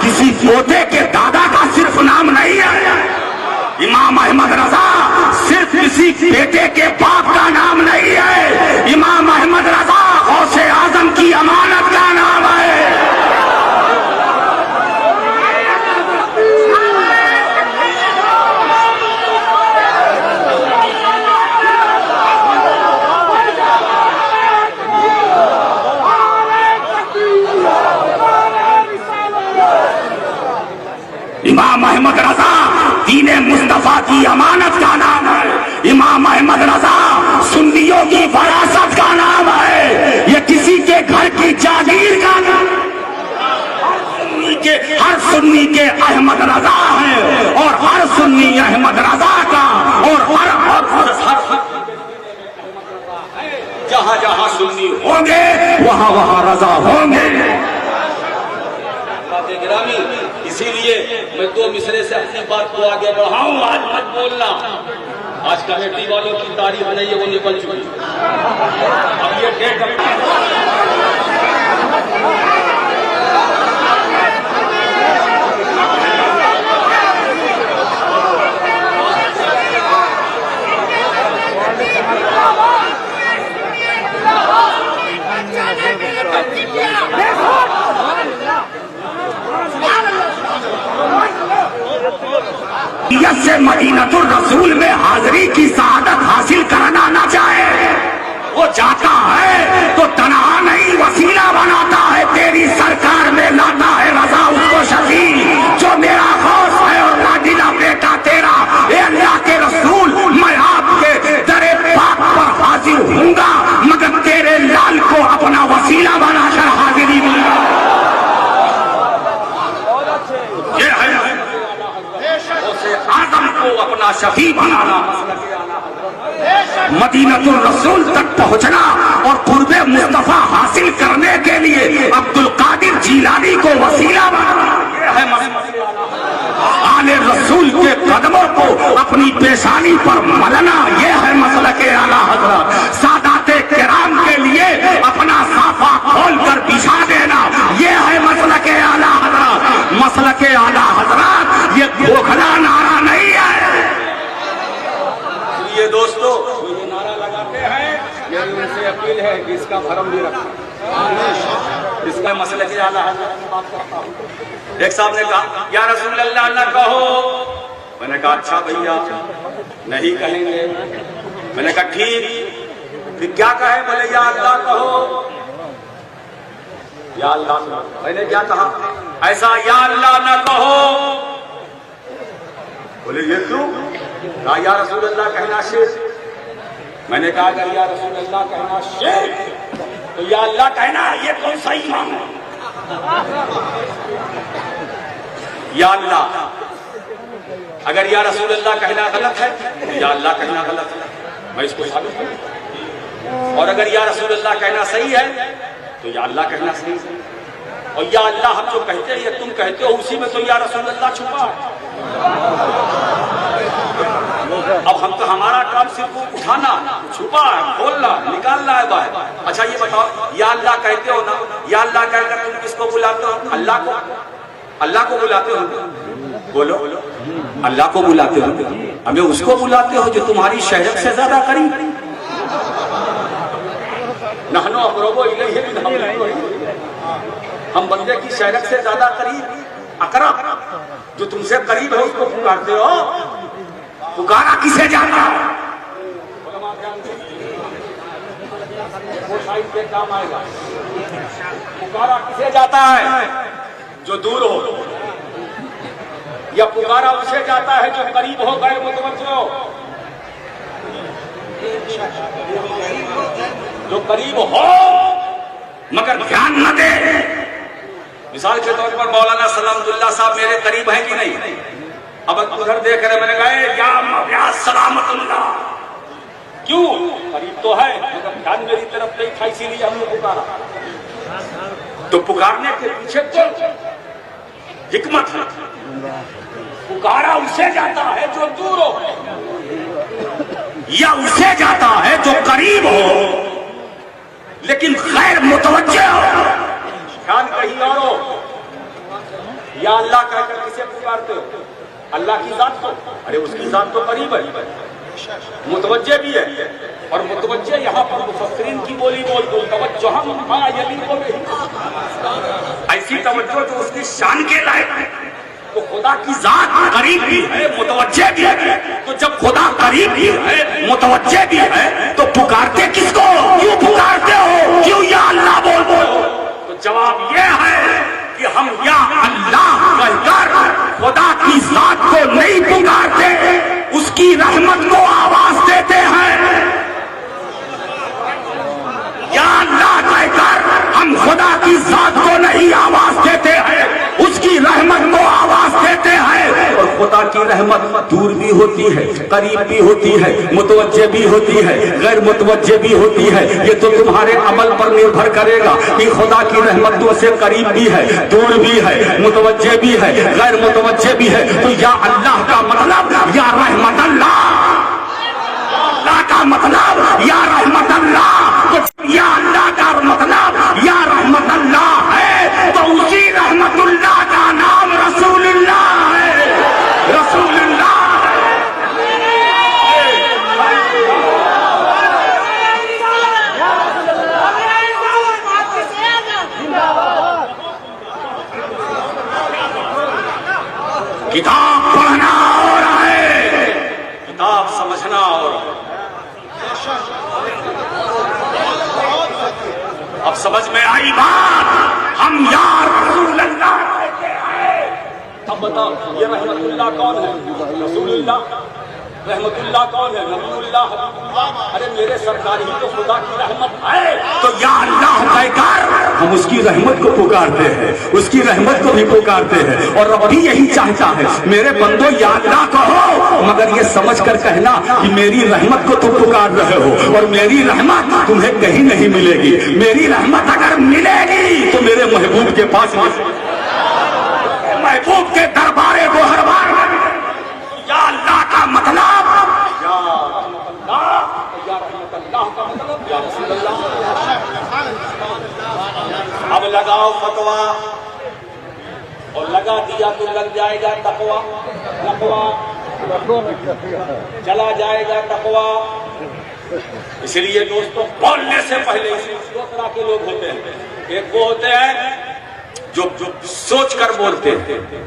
किसी पोते के दादा का सिर्फ नाम नहीं है। इमाम अहमद रजा सिर्फ किसी बेटे के बाप का नाम नहीं है। इमाम अहमद रजा गौसे आजम की अमानत का नाम है। इमाम अहमद रजा दीने मुस्तफा की अमानत का नाम है। इमाम अहमद रजा सुन्नियों की विरासत का नाम है। ये किसी के घर की जागीर का नाम। हर सुन्नी के अहमद रजा है और हर सुन्नी अहमद रजा का और हर जहां जहां सुन्नी होंगे वहां वहां रजा होंगे। इसीलिए मैं 2 मिसरे से अपनी बात को आगे बढ़ाऊं। आज मत बोलना, आज कमेटी वालों की तारीफ नहीं है, वो निकल चुकी। अब ये डेट से मदीनतुर रसूल में हाजिरी की सआदत हासिल करना ना चाहे, वो जाता है तो तनहा नहीं वसीला बनाता है। तेरी सरकार में लाता है रजा उसको शफी जो मेरा गौस है और लाडीला बेटा तेरा। ए अल्लाह के रसूल, मैं आपके दरे पाक पर हाजिर हूँगा मगर तेरे लाल को अपना वसीला बनाकर हाजिरी दूंगा। ये है आदम को अपना शफी बनाना, मदीनतुर रसूल तक पहुंचना और पूर्वे मुस्तफा हासिल करने के लिए अब्दुल कादिर जीलानी को वसीला बनाना। यह है आले रसूल के कदमों को अपनी पेशानी पर मलना। यह है मसलके आला हजरत। सादाते किराम के लिए अपना साफा खोल कर बिछा देना। यह है मसलके आला हजरत। मसलके आला हजरत ये खोखला नारा नहीं है। ये दोस्तों ये नारा लगाते हैं, मेरी उनसे अपील है कि इसका भरम भी रखें। इसका मसलके आला हजरत की बात करता हूँ। एक साहब ने कहा या रसूल अल्लाह न कहो। मैंने कहा अच्छा भैया नहीं कहेंगे। मैंने कहा ठीक, फिर क्या कहे? बोले या अल्लाह कहो। या अल्लाह। मैंने क्या कहा? ऐसा या अल्लाह न कहो। बोले ये क्यों? कहा या रसूल अल्लाह कहना शिर्क। मैंने कहा अगर या रसूल अल्लाह कहना शिर्क तो या अल्लाह कहना ये कौन सा ईमान है? या अल्लाह अगर या रसूल अल्लाह कहना गलत है तो या अल्लाह कहना गलत है, मैं इसको साबित करूं। और अगर या रसूल अल्लाह कहना सही है तो या अल्लाह कहना सही है। और या अल्लाह हम जो कहते हैं, ये तुम कहते हो, उसी में तो या रसूल अल्लाह छुपा है। अब हम तो हमारा काम सिर्फ उठाना, छुपा है, खोलना, निकालना है बाहर। अच्छा ये बताओ, या अल्लाह कहते हो ना, या अल्लाह कहकर तुम किसको बुलाते हो? अल्लाह को। अल्लाह को बुलाते हो? बोलो अल्लाह को बुलाते हो? हमें उसको बुलाते हो जो तुम्हारी शहरत से ज्यादा करीब। नहनो अक़रबो इलैहि मिन हब्लिल वरीद। हम बंदे की शहरत से ज्यादा करीब, अकरब, जो तुमसे करीब है उसको पुकारते हो। पुकारा किसे जाता है? वो साइड पे काम आएगा। पुकारा किसे जाता है? जो दूर हो। या पुकारा उसे जाता है जो करीब हो, गैर मुतवज्जो हो। जो करीब हो मगर ध्यान न दे। मिसाल के तौर पर मौलाना सलामतुल्लाह साहब मेरे करीब हैं कि नहीं? अब उधर देख रहे, मैंने कहा सलामतुल्लाह। क्यों? करीब तो है मगर ध्यान मेरी तरफ नहीं था, इसीलिए हमने पुकारा। तो पुकारने के पीछे तो हिकमत है। पुकारा उसे जाता है जो दूर हो, या उसे जाता है जो करीब हो लेकिन गैर मुतवज्जे हो। ध्यान कहीं और हो। या अल्लाह कहकर किसे पुकारते हो? अल्लाह की जात को। अरे उसकी जात तो करीब है, मुतवज्जे भी है। और मुतवज्जे यहाँ पर मुफस्सिरीन की बोली बोल दो, तवज्जो हम यली को ऐसी तवज्जो जो उसकी शान के लायक है। तो खुदा की जात करीब भी है, मुतवज्जे भी है। तो जब खुदा करीब भी है, मुतवज्जे भी है, तो पुकारते किसको? क्यों पुकारते हो? क्यों या अल्लाह बोल बोल? तो जवाब ये है कि हम या अल्लाह कहकर खुदा की जात को नहीं पुकारते, उसकी रहमत को आवाज देते हैं। या अल्लाह कहकर हम खुदा की जात को नहीं आवाज देते हैं, उसकी रहमत को आवाज देते हैं। और खुदा की रहमत दूर भी होती है, करीब भी होती है, मुतवज्जे भी होती है, गैर मुतवज्जे भी होती है। ये तो तुम्हारे अमल पर निर्भर करेगा कि खुदा की रहमत तुमसे करीब भी है, दूर भी है, मुतवज्जे भी है, गैर मुतवज्जे भी है। तो या अल्लाह का मतलब या रहमत अल्लाह, अल्लाह का मतलब या रहमत अल्लाह। तो या अल्लाह का मतलब या रहमत अल्लाह है, तो उसी रहमतुल्लाह का नाम रसूलुल्लाह है, रसूलुल्लाह। किताब पढ़ना और है, किताब समझना और। अब समझ में आई बात? हम यार रसूल अल्लाह कहते हैं। तब बताओ ये रहमतुल्लाह कौन है? रसूलुल्लाह। रहमतुल्लाह कौन है? नबीउल्लाह। अरे मेरे सरकार ही तो खुदा की रहमत है। तो या अल्लाह कहकर हम उसकी रहमत को पुकारते हैं, उसकी रहमत को भी पुकारते हैं। और रब भी यही चाहता है, मेरे बंदो या अल्लाह कहो, मगर ये समझ कर कहना कि मेरी रहमत को तुम पुकार रहे हो और मेरी रहमत तुम्हें कहीं नहीं मिलेगी। मेरी रहमत अगर मिलेगी तो मेरे महबूब के पास, महबूब के दरबारे गोहरबार। या अल्लाह का मतलब या रहमतुल्लाह, या रहमतुल्लाह का मतलब या रसूलुल्लाह। अब लगाओ फतवा, और लगा दिया तो लग जाएगा तकवा, तकवा चला जाएगा तकवा। इसलिए दोस्तों बोलने से पहले दो तरह के लोग होते हैं। एक वो होते हैं जो सोच कर बोलते हैं,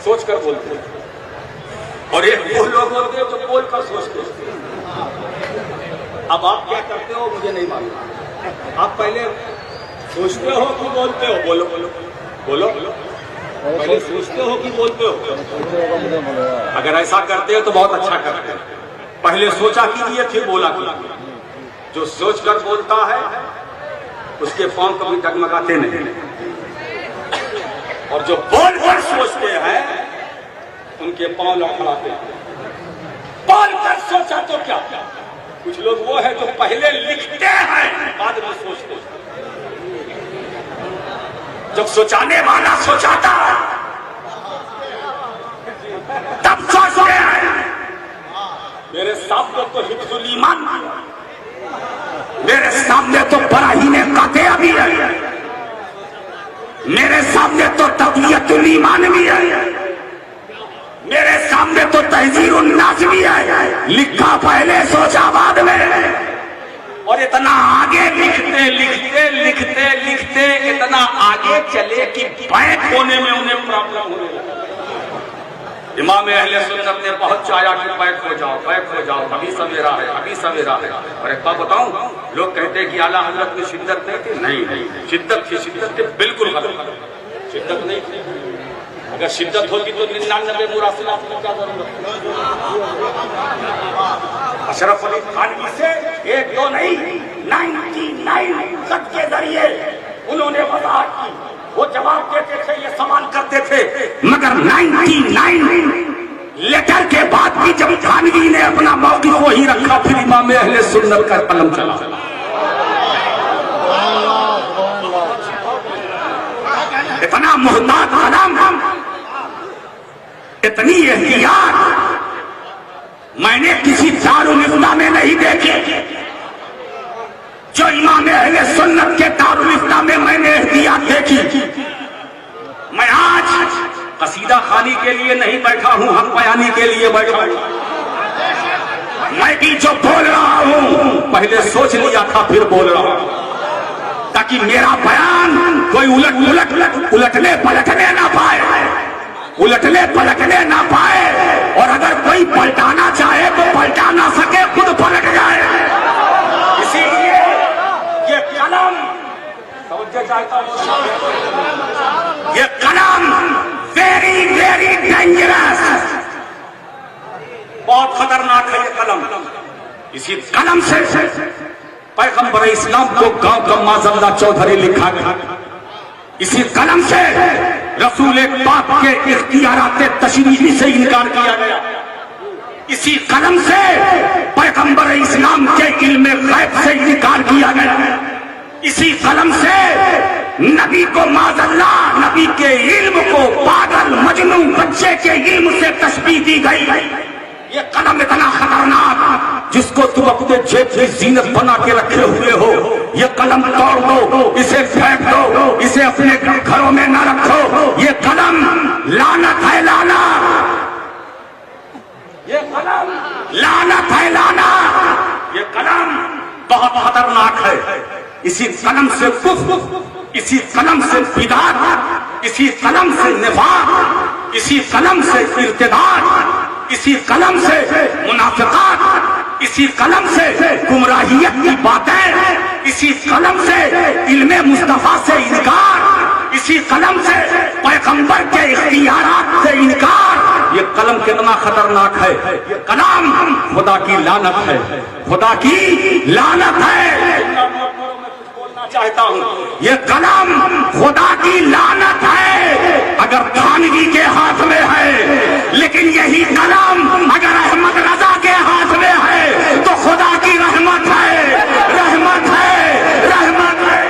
सोच कर बोलते हैं, और एक वो लोग होते हैं जो बोल कर सोचते हैं। अब आप क्या करते हो मुझे नहीं मालूम। आप पहले सोचते हो कि बोलते हो? बोलो बोलो बोलो। पहले सोचते हो कि बोलते हो? अगर ऐसा करते हो तो बहुत अच्छा करते हो। पहले सोचा कीजिए फिर बोला कीजिए। जो सोच कर बोलता है उसके पांव कभी डगमगाते नहीं, और जो बोल कर सोचते हैं उनके पांव लड़खड़ाते हैं। बोल कर सोचा तो क्या? कुछ लोग वो है जो पहले लिखते हैं बाद में सोचते हैं। जब सोचाने वाला सोचाता तब सोचते हैं। मेरे सामने तो हिफ्जुल ईमान, मेरे सामने तो बराहीने कातिया भी है, मेरे सामने तो तक़वियतुल ईमान भी है, मेरे सामने तो तहज़ीरुन नास भी है। लिखा पहले सोचा बाद में। और इतना आगे लिखते लिखते लिखते लिखते इतना आगे चले कि बैक होने में उन्हें प्रॉब्लम होने लगा। इमाम अहले सुन्नत ने बहुत चाहा कि बैक हो जाओ, बैक हो जाओ, अभी सवेरा है, अभी सवेरा है। और एक बात बताऊं, लोग कहते हैं कि आला हजरत में शिद्दत नहीं थी। नहीं, शिद्दत थी, शिद्दत थी, बिल्कुल गलत। शिद्दत नहीं थी। अगर शिद्दत होती तो 99 मुरासिलात में क्या जरूरत? अशरफ अली थानवी से एक दो नहीं 99 खत के जरिए उन्होंने वजाहत की। वो जवाब देते थे, ये सवाल करते थे, मगर 99 लेटर के बाद भी जब थानवी ने अपना मौक़िफ़ वही रखा, फिर इमाम अहले सुन्नत का कलम चला। इतना मुहतात कलम, इतनी एहतियात मैंने किसी दारुल इफ्ता में नहीं देखी जो इमाम अहले सुन्नत के दारुल इफ्ता में मैंने एहतियात देखी। कसीदा खानी के लिए नहीं बैठा हूं, हम बयानी के लिए बैठा हूं। मैं भी जो बोल रहा हूं पहले सोच लिया था फिर बोल रहा हूं, ताकि मेरा बयान कोई उलटने पलटने ना पाए, उलटने पलटने ना पाए। और अगर कोई पलटाना चाहे तो पलटा ना सके, खुद पलट जाए। इसीलिए ये कलम, ये कलम वेरी वेरी डेंजरस, बहुत खतरनाक है ये कलम। इसी कलम से पैगंबर इस्लाम को गांव का माजल्ला चौधरी लिखा गया। इसी कलम से रसूल पाक के इख्तियारात तशरीही से इनकार किया गया। इसी कलम से पैगंबर इस्लाम के इल्म गैब से इनकार किया गया। इसी कलम से नबी को माज़अल्लाह, नबी के इल्म को पागल मजनू बच्चे के इल्म से तशबीह दी गई। ये कलम इतना खतरनाक जिसको तुम अपने जेब में जीनत बना के रखे हुए हो, ये कलम तोड़ दो, इसे फेंक दो, इसे अपने घरों में न रखो। ये कलम लानत है, लानत। ये कलम लानत है, लानत। ये कलम बहुत खतरनाक है। इसी कलम से कुफ्र, इसी कलम से बिदात, इसी कलम से निफाक, इसी कलम से इर्तिदाद, इसी कलम से मुनाफिकात, इसी कलम से गुमराहियत की बातें, इसी कलम से इल्मे मुस्तफा से इनकार, इसी कलम से पैगंबर के इख्तियारात से इनकार। ये कलम कितना खतरनाक है। ये कलम खुदा की लानत है, खुदा की लानत है। चाहता हूं ये कलम खुदा की लानत है। अगर खानगी के हाथ में है, लेकिन यही कलम अगर अहमद रजा के हाथ में है तो खुदा की रहमत है, रहमत है, रहमत है।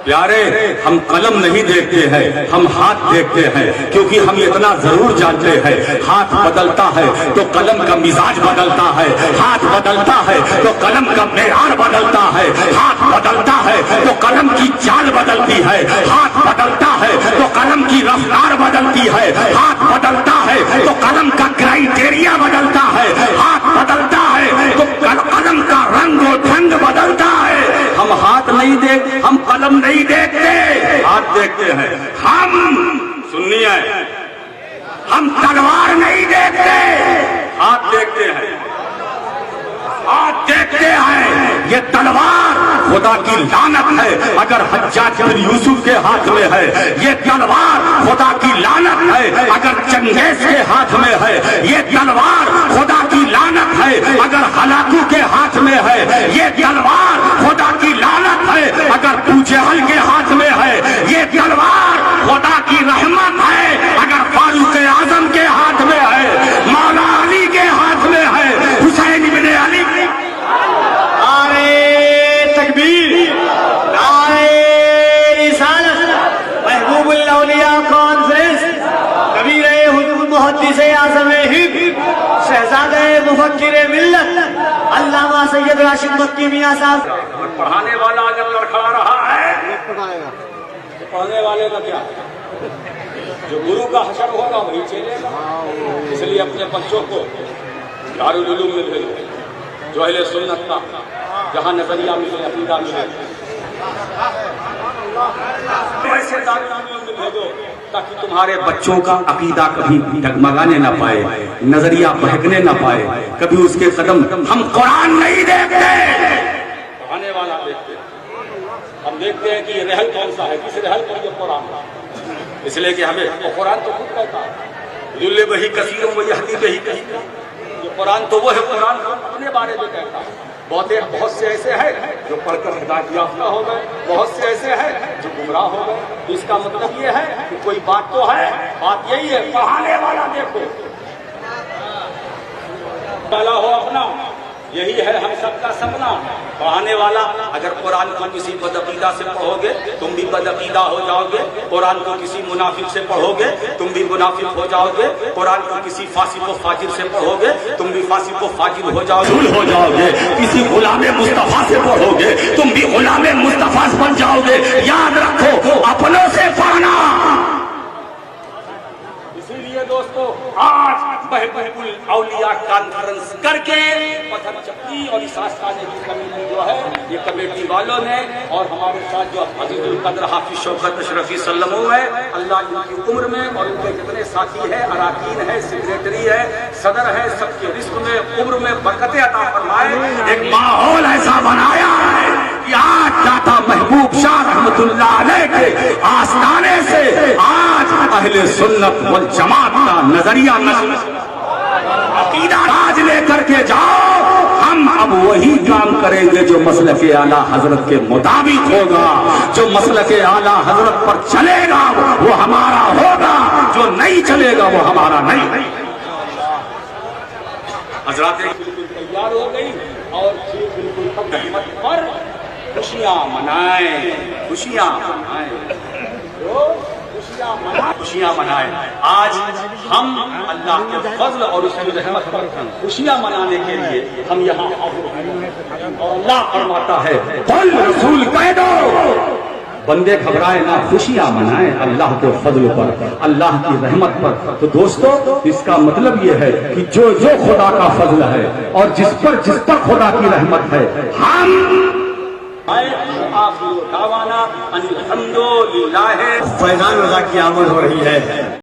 प्यारे, हम कलम नहीं देखते हैं, हम हाथ देखते हैं, क्योंकि हम इतना जरूर जानते हैं हाथ बदलता है तो कलम का मिजाज बदलता है, हाथ बदलता है तो कलम का मेयार बदलता है, हाथ बदलता है तो कलम की चाल बदलती है, हाथ बदलता है तो कलम की रफ्तार बदलती है, हाथ बदलता है तो कलम का क्राइटेरिया बदलता है, हाथ बदलता है तो कलम का रंग और ढंग बदलता है। हम हाथ नहीं देख, हम कलम नहीं देखते, हाथ देखते हैं। हम सुनिए, हम तलवार नहीं देखते, हाथ देखते हैं, हाथ देखते हैं। ये तलवार खुदा की लानत है अगर हज्जाज बिन यूसुफ के हाथ में है, ये तलवार खुदा की लानत है अगर चंगेज के हाथ में है, ये तलवार खुदा की लानत है अगर हलाकू के हाथ में है, ये तलवार खुदा की लानत है अगर पूजहल के हाथ में है, ये तलवार खुदा की रहमत है अगर फारूक आजम के हाथ में है, मौला अली के हाथ में है, हुसैन इब्ने अली। नारे तकबीर, नारे रिसालत, महबूबुल औलिया कॉन्फ्रेंस, कबीर हुजूर मुहद्दिस आज़म हिंद, शहजादे मुफक्किर मिल्लत अल्लामा सैयद राशिद मक्की मियां साहब। पढ़ाने वाला अगर लड़खड़ा रहा है, पढ़ने वाले का क्या? जो गुरु का हशर होगा वही चलेगा। इसलिए अपने बच्चों को दारुल उलूम में भेजो, जो अहले सुन्नत का जहाँ नजरिया मिले, अकीदा मिले, वैसे दारुल उलूम में भेजो ताकि तुम्हारे बच्चों का अकीदा कभी डगमगाने ना पाए, नजरिया बहकने ना पाए, कभी उसके कदम। हम कुरान नहीं देखते, पढ़ाने वाला देखते। हम देखते हैं कि ये रहल कौन सा है, किस रहल पर ये कुरान, इसलिए कि हमें तो कुरान तो खुद कहता है जुल्ले बही कसीरों में यहदी बही कही। ये कुरान तो वो है, कुरान अपने बारे में कहता है। बहुत से ऐसे हैं जो पढ़कर हिदायत याफ्ता हो गए, बहुत से ऐसे हैं जो गुमराह हो गए। तो इसका मतलब ये है कि कोई बात तो है, बात यही है पढ़ाने वाला देखो, डाला हो अपना यही है हम सबका सपना। पढ़ाने वाला अगर कुरान को किसी बदअकीदा से पढ़ोगे तुम भी बदअकीदा हो जाओगे, कुरान को किसी मुनाफिक से पढ़ोगे तुम भी मुनाफिक हो जाओगे, कुरान को किसी फासिक व फाजिर से पढ़ोगे तुम भी फासिक व फाजिर हो जाओगे, किसी गुलाम मुस्तफा से पढ़ोगे तुम भी गुलाम मुस्तफा बन जाओगे। याद रखो अपनों से पढ़ना। इसीलिए दोस्तों आज महबूबुल औलिया कॉन्फ्रेंस करके पत्थर चक्की और इस आस्थाने की कमेटी जो है ये कमेटी वालों ने और हमारे साथ जो अजीजुल कद्र हाफिज शौकत अशरफी सल्लमो है, अल्लाह इनकी उम्र में और उनके जितने साथी है, अराकीन है, सेक्रेटरी है, सदर है, सबके रिस्क में उम्र में बरकतें अता फरमाए। एक माहौल ऐसा बनाया है कि आज दाता महबूब शाह रहमतुल्लाह अलैह के आस्थाने से आज अहले सुन्नत वल जमात का नजरिया अकीदा राज लेकर के जाओ। हम अब वही काम करेंगे जो मसलके आला हजरत के मुताबिक होगा, जो मसलके आला हजरत पर चलेगा वो हमारा होगा, जो नहीं चलेगा वो हमारा नहीं। हजरत बिल्कुल तैयार हो गई और बिल्कुल हिम्मत पर खुशियां मनाएं, खुशियां मनाएं, खुशियां मनाएं। आज हम अल्लाह के फजल और उसकी रहमत पर खुशियां मनाने के लिए हम यहाँ और अल्लाह फरमाता है कुल रसूल कह दो बंदे घबराए ना, खुशियां मनाएं अल्लाह के फजल पर, अल्लाह की रहमत पर। तो दोस्तों इसका मतलब ये है कि जो जो खुदा का फजल है और जिस पर खुदा की रहमत है हम फैजान रजा की आमद हो रही है।